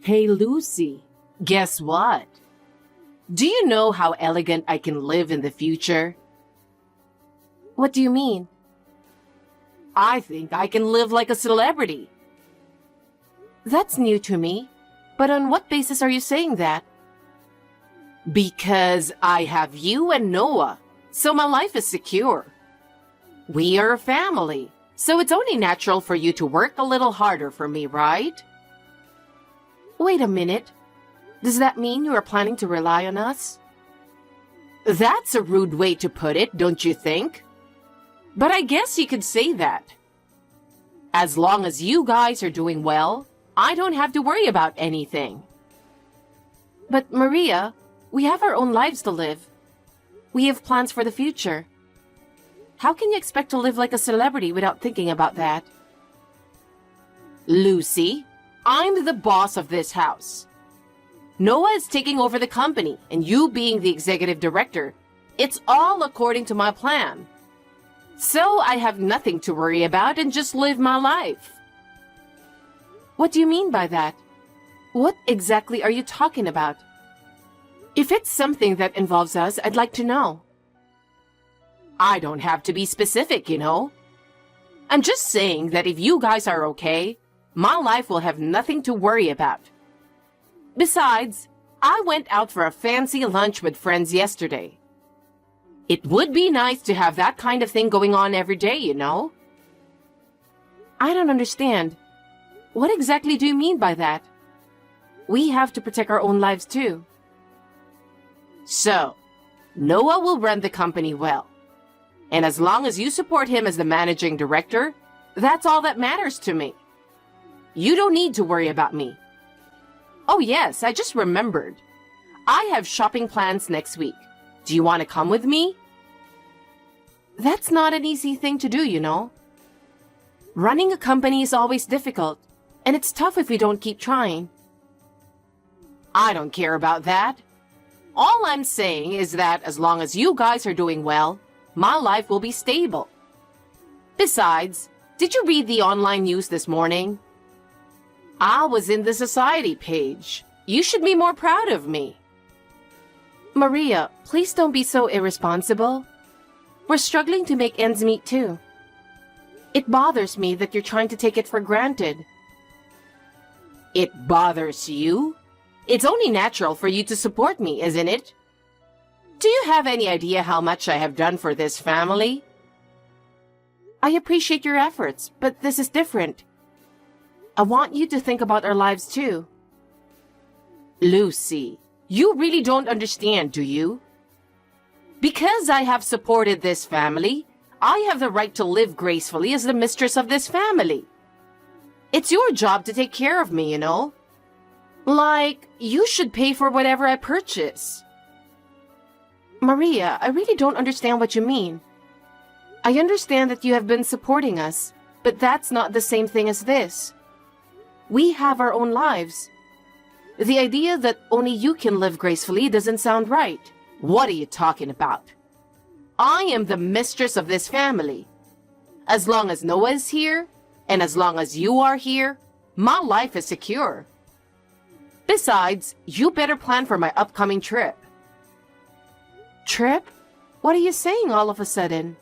Hey Lucy, guess what? Do you know how elegant I can live in the future? What do you mean? I think I can live like a celebrity. That's new to me. But on what basis are you saying that? Because I have you and Noah, so my life is secure. We are a family, so it's only natural for you to work a little harder for me, right? Wait a minute. Does that mean you are planning to rely on us? That's a rude way to put it, don't you think? But I guess you could say that. As long as you guys are doing well, I don't have to worry about anything. But Maria, we have our own lives to live. We have plans for the future. How can you expect to live like a celebrity without thinking about that? Lucy, I'm the boss of this house. Noah is taking over the company, and you being the executive director, it's all according to my plan. So I have nothing to worry about and just live my life. What do you mean by that? What exactly are you talking about? If it's something that involves us, I'd like to know. I don't have to be specific, you know. I'm just saying that if you guys are okay, my life will have nothing to worry about. Besides, I went out for a fancy lunch with friends yesterday. It would be nice to have that kind of thing going on every day, you know? I don't understand. What exactly do you mean by that? We have to protect our own lives too. So, Noah will run the company well. And as long as you support him as the managing director, that's all that matters to me. You don't need to worry about me. Oh yes, I just remembered. I have shopping plans next week. Do you want to come with me? That's not an easy thing to do, you know. Running a company is always difficult, and it's tough if we don't keep trying. I don't care about that. All I'm saying is that as long as you guys are doing well, my life will be stable. Besides, did you read the online news this morning? I was in the society page. You should be more proud of me. Maria, please don't be so irresponsible. We're struggling to make ends meet too. It bothers me that you're trying to take it for granted. It bothers you? It's only natural for you to support me, isn't it? Do you have any idea how much I have done for this family? I appreciate your efforts, but this is different. I want you to think about our lives too. Lucy, you really don't understand, do you? Because I have supported this family, I have the right to live gracefully as the mistress of this family. It's your job to take care of me, you know? Like, you should pay for whatever I purchase. Maria, I really don't understand what you mean. I understand that you have been supporting us, but that's not the same thing as this. We have our own lives. The idea that only you can live gracefully doesn't sound right. What are you talking about? I am the mistress of this family. As long as Noah is here, and as long as you are here, my life is secure. Besides, you better plan for my upcoming trip. Trip? What are you saying all of a sudden?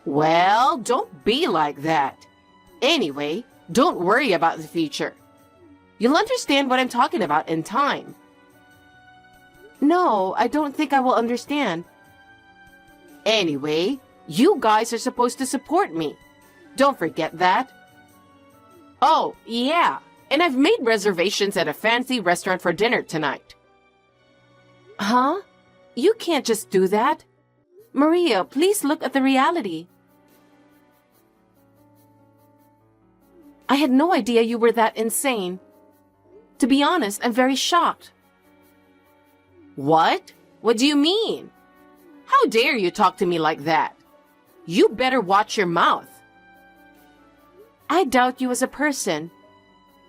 Well, don't be like that. Anyway, don't worry about the future. You'll understand what I'm talking about in time. No, I don't think I will understand. Anyway, you guys are supposed to support me. Don't forget that. Oh, yeah, and I've made reservations at a fancy restaurant for dinner tonight. Huh? You can't just do that. Maria, please look at the reality. I had no idea you were that insane. To be honest, I'm very shocked. What? What do you mean? How dare you talk to me like that? You better watch your mouth. I doubt you as a person.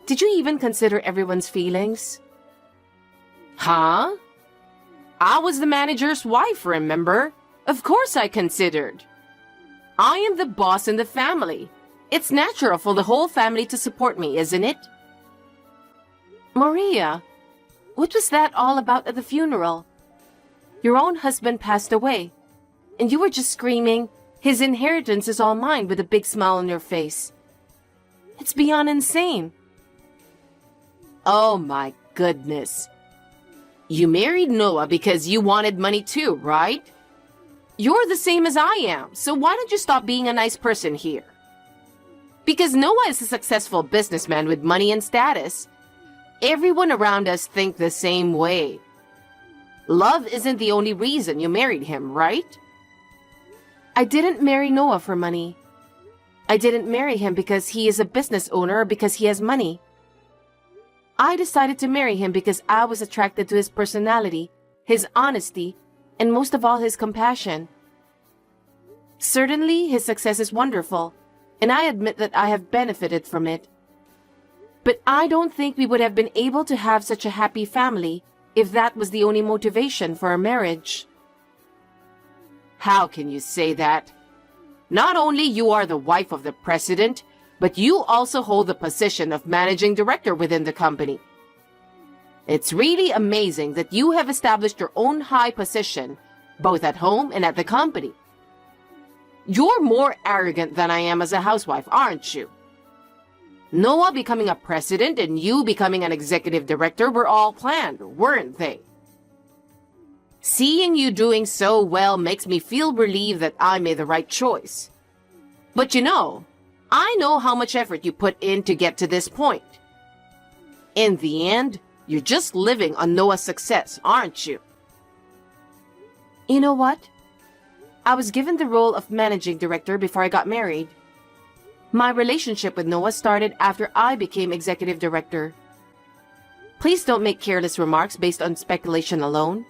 Did you even consider everyone's feelings? Huh? I was the manager's wife, remember? Of course I considered. I am the boss in the family. It's natural for the whole family to support me, isn't it? Maria, what was that all about at the funeral? Your own husband passed away, and you were just screaming, "His inheritance is all mine," with a big smile on your face. It's beyond insane. Oh my goodness. You married Noah because you wanted money too, right? You're the same as I am, so why don't you stop being a nice person here? Because Noah is a successful businessman with money and status. Everyone around us think the same way. Love isn't the only reason you married him, right? I didn't marry Noah for money. I didn't marry him because he is a business owner or because he has money. I decided to marry him because I was attracted to his personality, his honesty, and most of all, his compassion. Certainly, his success is wonderful, and I admit that I have benefited from it. But I don't think we would have been able to have such a happy family if that was the only motivation for our marriage. How can you say that? Not only you are the wife of the president, but you also hold the position of managing director within the company. It's really amazing that you have established your own high position, both at home and at the company. You're more arrogant than I am as a housewife, aren't you? Noah becoming a president and you becoming an executive director were all planned, weren't they? Seeing you doing so well makes me feel relieved that I made the right choice. But you know, I know how much effort you put in to get to this point. In the end, you're just living on Noah's success, aren't you? You know what? I was given the role of managing director before I got married. My relationship with Noah started after I became executive director. Please don't make careless remarks based on speculation alone.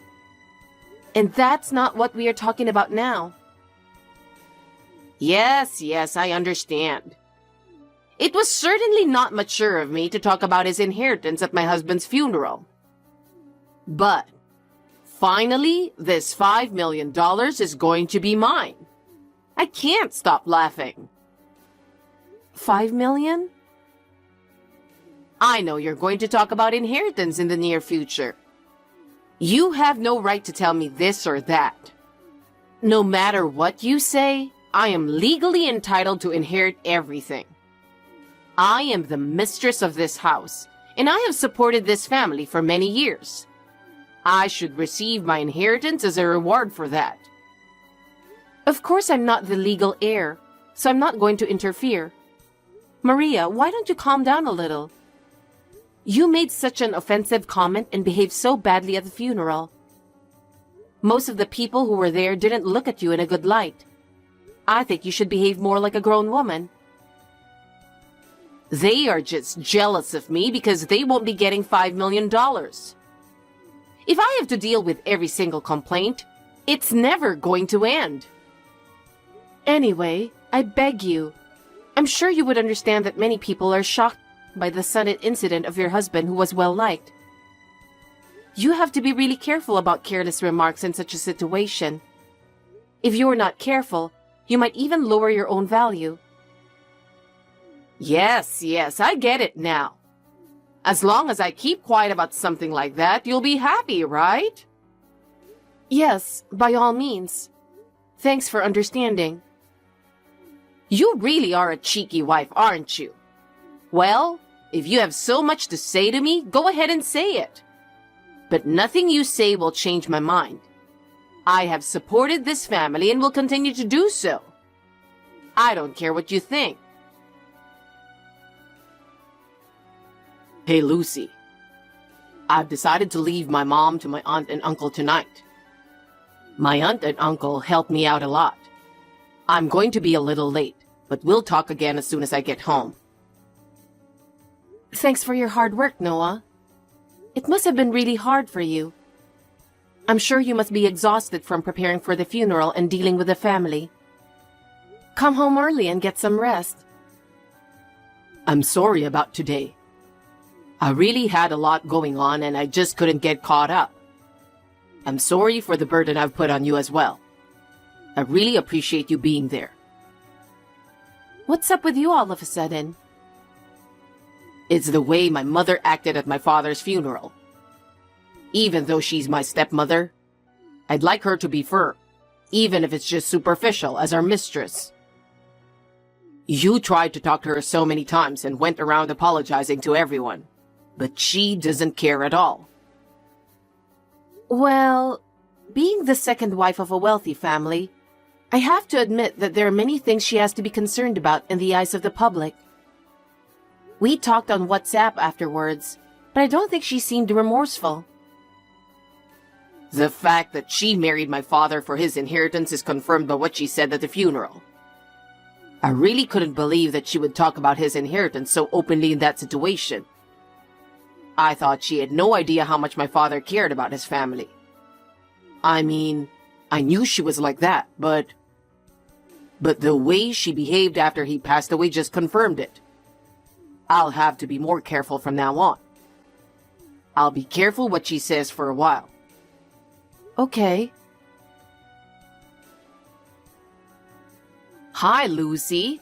And that's not what we are talking about now. Yes, I understand. It was certainly not mature of me to talk about his inheritance at my husband's funeral. But finally, this $5 million is going to be mine. I can't stop laughing. 5 million? I know you're going to talk about inheritance in the near future. You have no right to tell me this or that. No matter what you say, I am legally entitled to inherit everything. I am the mistress of this house, and I have supported this family for many years. I should receive my inheritance as a reward for that. Of course I'm not the legal heir, so I'm not going to interfere. Maria, why don't you calm down a little? You made such an offensive comment and behaved so badly at the funeral. Most of the people who were there didn't look at you in a good light. I think you should behave more like a grown woman. They are just jealous of me because they won't be getting $5 million. If I have to deal with every single complaint, it's never going to end. Anyway, I beg you. I'm sure you would understand that many people are shocked by the sudden incident of your husband who was well-liked. You have to be really careful about careless remarks in such a situation. If you are not careful, you might even lower your own value. Yes, I get it now. As long as I keep quiet about something like that, you'll be happy, right? Yes, by all means. Thanks for understanding. You really are a cheeky wife, aren't you? Well, if you have so much to say to me, go ahead and say it. But nothing you say will change my mind. I have supported this family and will continue to do so. I don't care what you think. Hey, Lucy. I've decided to leave my mom to my aunt and uncle tonight. My aunt and uncle helped me out a lot. I'm going to be a little late, but we'll talk again as soon as I get home. Thanks for your hard work, Noah. It must have been really hard for you. I'm sure you must be exhausted from preparing for the funeral and dealing with the family. Come home early and get some rest. I'm sorry about today. I really had a lot going on and I just couldn't get caught up. I'm sorry for the burden I've put on you as well. I really appreciate you being there. What's up with you all of a sudden? It's the way my mother acted at my father's funeral. Even though she's my stepmother, I'd like her to be firm, even if it's just superficial, as our mistress. You tried to talk to her so many times and went around apologizing to everyone, but she doesn't care at all. Well, being the second wife of a wealthy family, I have to admit that there are many things she has to be concerned about in the eyes of the public. We talked on WhatsApp afterwards, but I don't think she seemed remorseful. The fact that she married my father for his inheritance is confirmed by what she said at the funeral. I really couldn't believe that she would talk about his inheritance so openly in that situation. I thought she had no idea how much my father cared about his family. I mean, I knew she was like that, but the way she behaved after he passed away just confirmed it. I'll have to be more careful from now on. I'll be careful what she says for a while. Okay. Hi, Lucy.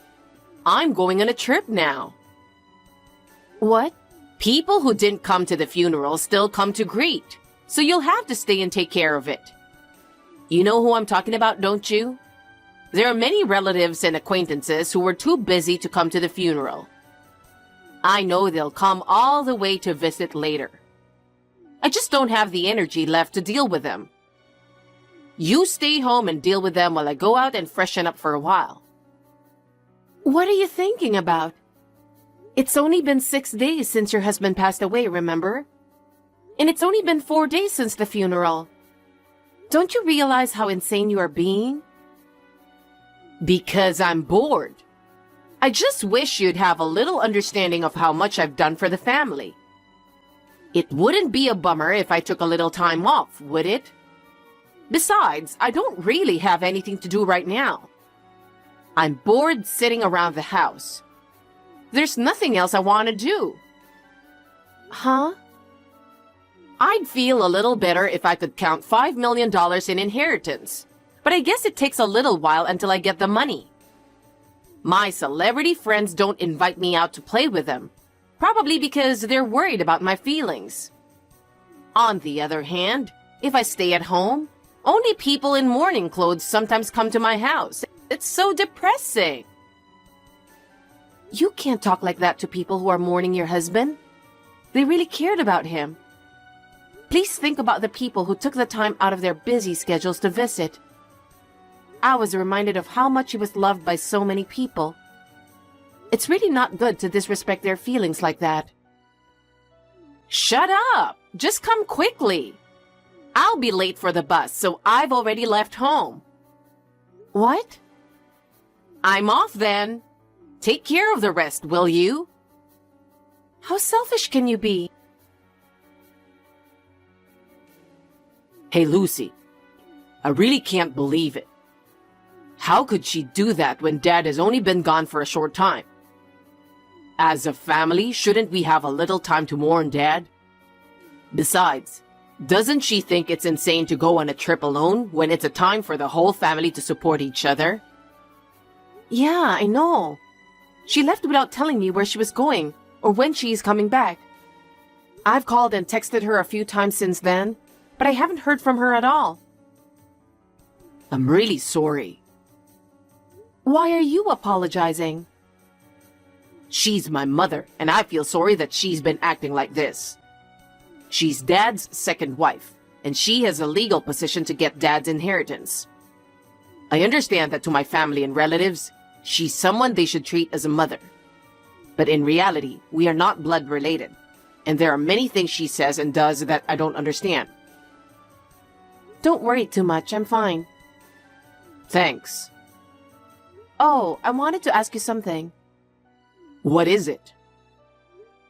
I'm going on a trip now. What? People who didn't come to the funeral still come to greet, so you'll have to stay and take care of it. You know who I'm talking about, don't you? There are many relatives and acquaintances who were too busy to come to the funeral. I know they'll come all the way to visit later. I just don't have the energy left to deal with them. You stay home and deal with them while I go out and freshen up for a while. What are you thinking about? It's only been 6 days since your husband passed away, remember? And it's only been 4 days since the funeral. Don't you realize how insane you are being? Because I'm bored. I just wish you'd have a little understanding of how much I've done for the family. It wouldn't be a bummer if I took a little time off, would it? Besides, I don't really have anything to do right now. I'm bored sitting around the house. There's nothing else I want to do. Huh? I'd feel a little better if I could count $5 million in inheritance. But I guess it takes a little while until I get the money. My celebrity friends don't invite me out to play with them, probably because they're worried about my feelings. On the other hand, if I stay at home, only people in mourning clothes sometimes come to my house. It's so depressing. You can't talk like that to people who are mourning your husband. They really cared about him. Please think about the people who took the time out of their busy schedules to visit. I was reminded of how much he was loved by so many people. It's really not good to disrespect their feelings like that. Shut up! Just come quickly. I'll be late for the bus, so I've already left home. What? I'm off then. Take care of the rest, will you? How selfish can you be? Hey, Lucy. I really can't believe it. How could she do that when Dad has only been gone for a short time? As a family, shouldn't we have a little time to mourn Dad? Besides, doesn't she think it's insane to go on a trip alone when it's a time for the whole family to support each other? Yeah, I know. She left without telling me where she was going or when she is coming back. I've called and texted her a few times since then, but I haven't heard from her at all. I'm really sorry. Why are you apologizing? She's my mother, and I feel sorry that she's been acting like this. She's Dad's second wife, and she has a legal position to get Dad's inheritance. I understand that to my family and relatives, she's someone they should treat as a mother. But in reality, we are not blood related, and there are many things she says and does that I don't understand. Don't worry too much, I'm fine. Thanks. Oh, I wanted to ask you something. What is it?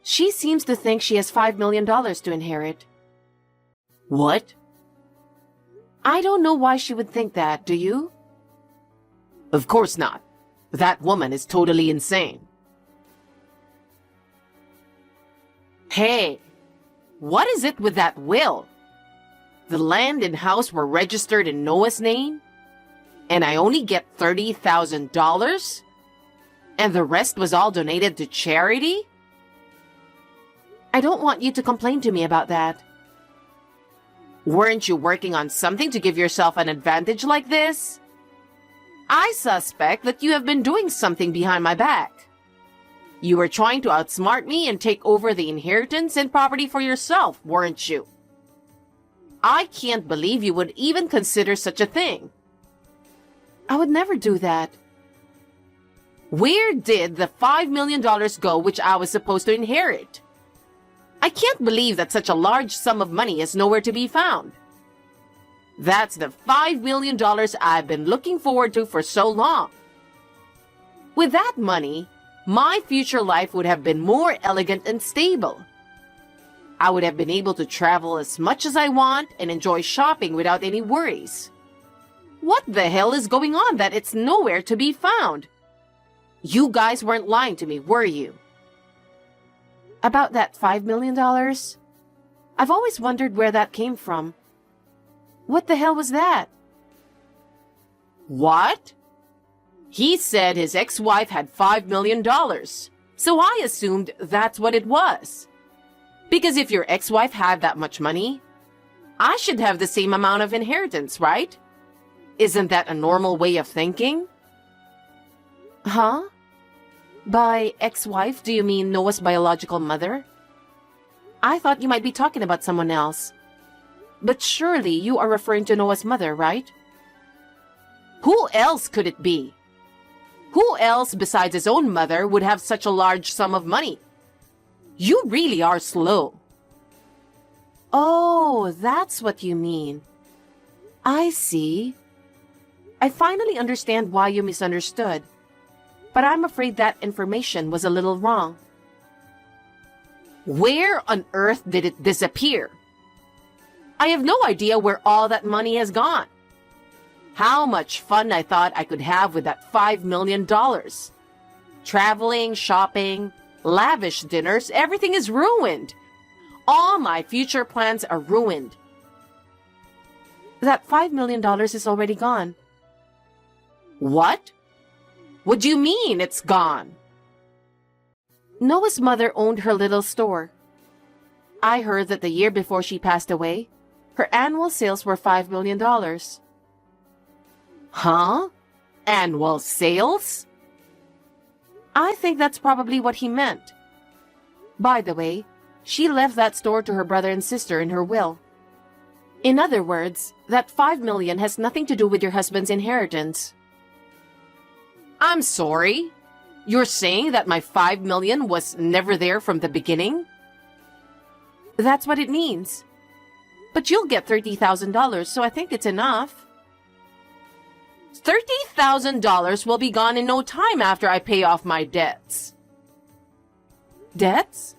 She seems to think she has $5 million to inherit. What? I don't know why she would think that, do you? Of course not. That woman is totally insane. Hey, what is it with that will? The land and house were registered in Noah's name, and I only get $30,000? And the rest was all donated to charity? I don't want you to complain to me about that. Weren't you working on something to give yourself an advantage like this? I suspect that you have been doing something behind my back. You were trying to outsmart me and take over the inheritance and property for yourself, weren't you? I can't believe you would even consider such a thing. I would never do that. Where did the $5 million go which I was supposed to inherit? I can't believe that such a large sum of money is nowhere to be found. That's the $5 million I've been looking forward to for so long. With that money, my future life would have been more elegant and stable. I would have been able to travel as much as I want and enjoy shopping without any worries. What the hell is going on that it's nowhere to be found? You guys weren't lying to me, were you? About that $5 million? I've always wondered where that came from. What the hell was that? What? He said his ex-wife had $5 million, so I assumed that's what it was. Because if your ex-wife had that much money, I should have the same amount of inheritance, right? Isn't that a normal way of thinking? Huh? By ex-wife, do you mean Noah's biological mother? I thought you might be talking about someone else. But surely you are referring to Noah's mother, right? Who else could it be? Who else besides his own mother would have such a large sum of money? You really are slow. Oh, that's what you mean. I see. I finally understand why you misunderstood. But I'm afraid that information was a little wrong. Where on earth did it disappear? I have no idea where all that money has gone. How much fun I thought I could have with that $5 million. Traveling, shopping, lavish dinners, everything is ruined. All my future plans are ruined. That $5 million is already gone. What? What do you mean it's gone? Noah's mother owned her little store. I heard that the year before she passed away, her annual sales were $5 million. Huh? Annual sales? I think that's probably what he meant. By the way, she left that store to her brother and sister in her will. In other words, that $5 million has nothing to do with your husband's inheritance. I'm sorry. You're saying that my $5 million was never there from the beginning? That's what it means. But you'll get $30,000, so I think it's enough. $30,000 will be gone in no time after I pay off my debts. Debts?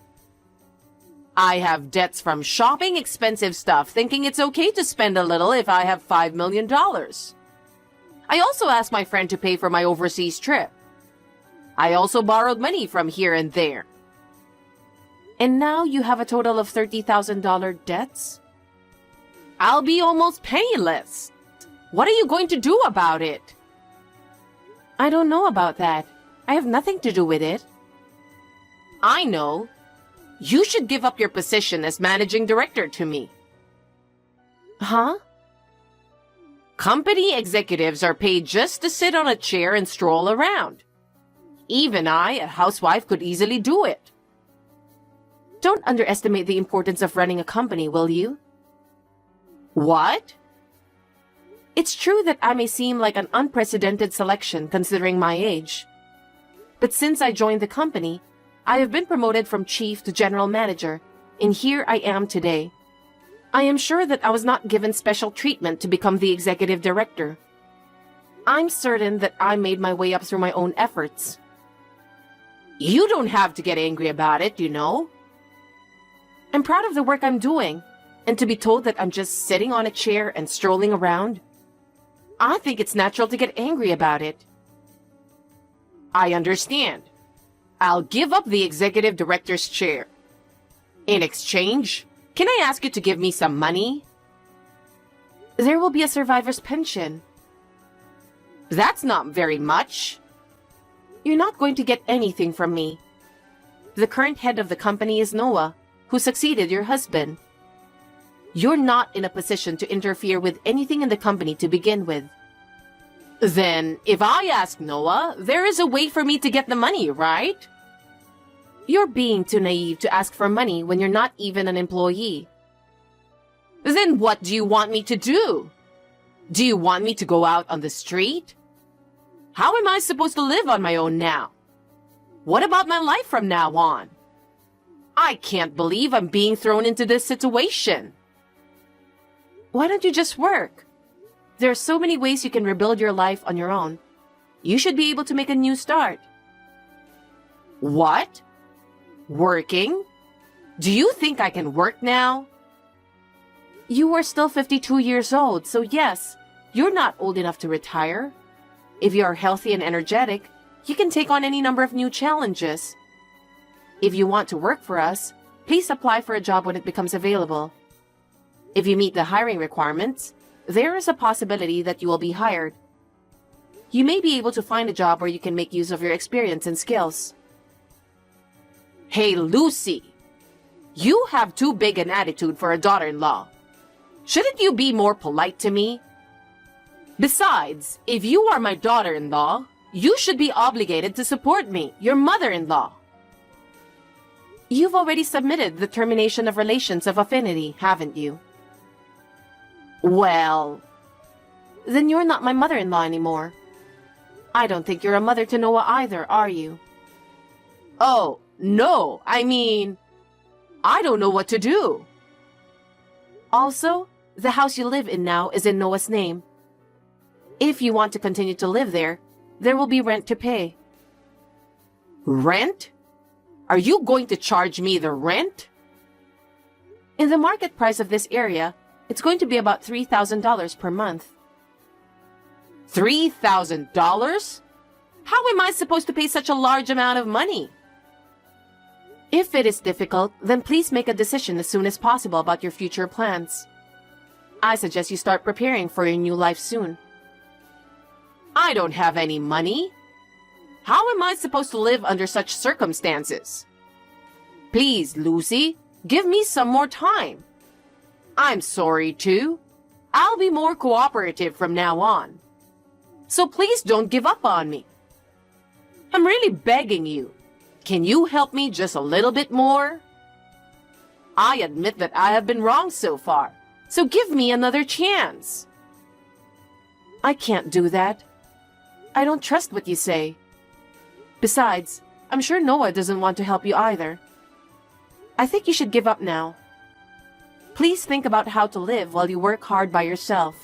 I have debts from shopping expensive stuff, thinking it's okay to spend a little if I have $5 million. I also asked my friend to pay for my overseas trip. I also borrowed money from here and there. And now you have a total of $30,000 debts? I'll be almost penniless. What are you going to do about it? I don't know about that. I have nothing to do with it. I know. You should give up your position as managing director to me. Huh? Company executives are paid just to sit on a chair and stroll around. Even I, a housewife, could easily do it. Don't underestimate the importance of running a company, will you? What? It's true that I may seem like an unprecedented selection considering my age. But since I joined the company, I have been promoted from chief to general manager, and here I am today. I am sure that I was not given special treatment to become the executive director. I'm certain that I made my way up through my own efforts. You don't have to get angry about it, you know. I'm proud of the work I'm doing, and to be told that I'm just sitting on a chair and strolling around, I think it's natural to get angry about it. I understand. I'll give up the executive director's chair. In exchange, can I ask you to give me some money? There will be a survivor's pension. That's not very much. You're not going to get anything from me. The current head of the company is Noah, who succeeded your husband. You're not in a position to interfere with anything in the company to begin with. Then, if I ask Noah, there is a way for me to get the money, right? You're being too naive to ask for money when you're not even an employee. Then what do you want me to do? Do you want me to go out on the street? How am I supposed to live on my own now? What about my life from now on? I can't believe I'm being thrown into this situation. Why don't you just work? There are so many ways you can rebuild your life on your own. You should be able to make a new start. What? Working? Do you think I can work now? You are still 52 years old, so yes, you're not old enough to retire. If you are healthy and energetic, you can take on any number of new challenges. If you want to work for us, please apply for a job when it becomes available. If you meet the hiring requirements, there is a possibility that you will be hired. You may be able to find a job where you can make use of your experience and skills. Hey, Lucy, you have too big an attitude for a daughter-in-law. Shouldn't you be more polite to me? Besides, if you are my daughter-in-law, you should be obligated to support me, your mother-in-law. You've already submitted the termination of relations of affinity, haven't you? Well, then you're not my mother-in-law anymore. I don't think you're a mother to Noah either, are you? Oh, no, I mean, I don't know what to do. Also, the house you live in now is in Noah's name. If you want to continue to live there, there will be rent to pay. Rent? Are you going to charge me the rent? In the market price of this area, it's going to be about $3,000 per month. $3,000? How am I supposed to pay such a large amount of money? If it is difficult, then please make a decision as soon as possible about your future plans. I suggest you start preparing for your new life soon. I don't have any money. How am I supposed to live under such circumstances? Please, Lucy, give me some more time. I'm sorry, too. I'll be more cooperative from now on. So please don't give up on me. I'm really begging you. Can you help me just a little bit more? I admit that I have been wrong so far, so give me another chance. I can't do that. I don't trust what you say. Besides, I'm sure Noah doesn't want to help you either. I think you should give up now. Please think about how to live while you work hard by yourself.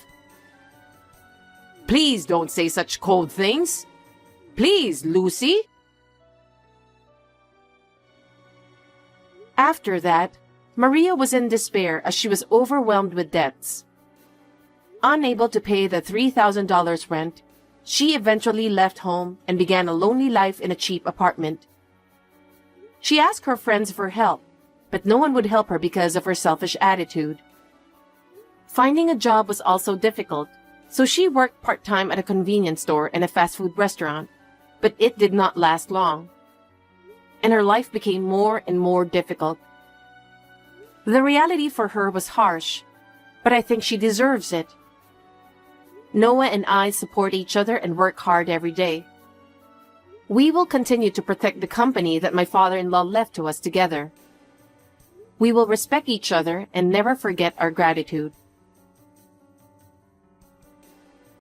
Please don't say such cold things. Please, Lucy. After that, Maria was in despair as she was overwhelmed with debts. Unable to pay the $3,000 rent, she eventually left home and began a lonely life in a cheap apartment. She asked her friends for help, but no one would help her because of her selfish attitude. Finding a job was also difficult, so she worked part-time at a convenience store and a fast food restaurant, but it did not last long, and her life became more and more difficult. The reality for her was harsh, but I think she deserves it. Noah and I support each other and work hard every day. We will continue to protect the company that my father-in-law left to us together. We will respect each other and never forget our gratitude.